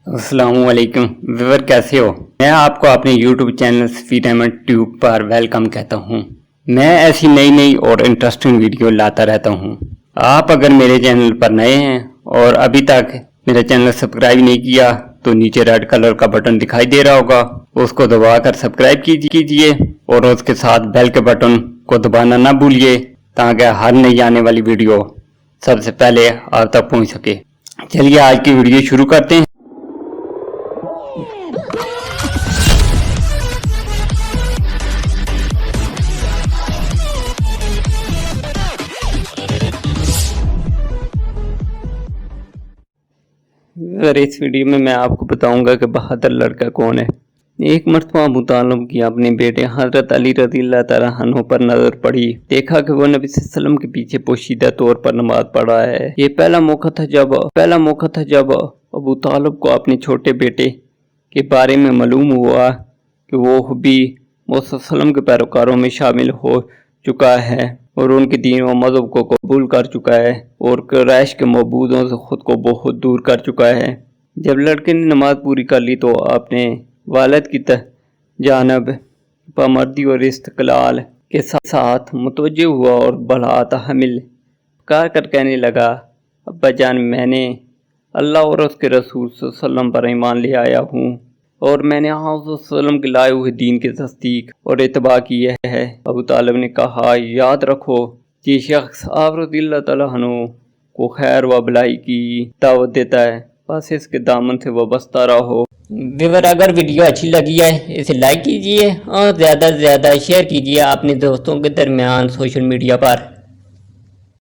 السلام علیکم ویور، کیسے ہو؟ میں آپ کو اپنے یوٹیوب چینل سفید احمد ٹیوب پر ویلکم کہتا ہوں۔ میں ایسی نئی اور انٹرسٹنگ ویڈیو لاتا رہتا ہوں۔ آپ اگر میرے چینل پر نئے ہیں اور ابھی تک میرا چینل سبسکرائب نہیں کیا تو نیچے ریڈ کلر کا بٹن دکھائی دے رہا ہوگا، اس کو دبا کر سبسکرائب کیجئے اور اس کے ساتھ بیل کے بٹن کو دبانا نہ بھولیے تاکہ ہر نئی آنے والی ویڈیو سب سے پہلے آپ تک پہنچ سکے۔ چلیے آج کی ویڈیو شروع کرتے ہیں۔ اس ویڈیو میں آپ کو بتاؤں گا کہ بہادر لڑکا کون ہے۔ ایک مرتبہ ابو طالب کی اپنے بیٹے حضرت علی رضی اللہ تعالیٰ عنہ پر نظر پڑی۔ دیکھا کہ وہ نبی صلی اللہ علیہ وسلم کے پیچھے پوشیدہ طور پر نماز پڑھ رہا ہے۔ یہ پہلا موقع تھا جب ابو طالب کو اپنے چھوٹے بیٹے کے بارے میں معلوم ہوا کہ وہ بھی محمد صلی اللہ علیہ وسلم کے پیروکاروں میں شامل ہو چکا ہے اور ان کے دین و مذہب کو قبول کر چکا ہے اور قریش کے معبودوں سے خود کو بہت دور کر چکا ہے۔ جب لڑکے نے نماز پوری کر لی تو اپنے والد کی جانب پامردی اور استقلال کے ساتھ متوجہ ہوا اور بڑا تحمل پکار کر کہنے لگا، ابا جان، میں نے اللہ اور اس کے رسول صلی اللہ علیہ وسلم پر ایمان لے آیا ہوں اور میں نے آپ صلی اللہ علیہ وسلم کے لائے ہوئے دین کی تصدیق اور اتباع کی ہے۔ ابو طالب نے کہا، یاد رکھو یہ شخص آپ رضی اللہ تعالیٰ عنہ کو خیر و بھلائی کی دعوت دیتا ہے، بس اس کے دامن سے وابستہ رہو۔ ویور، اگر ویڈیو اچھی لگی ہے اسے لائک کیجئے اور زیادہ سے زیادہ شیئر کیجئے اپنے دوستوں کے درمیان سوشل میڈیا پر۔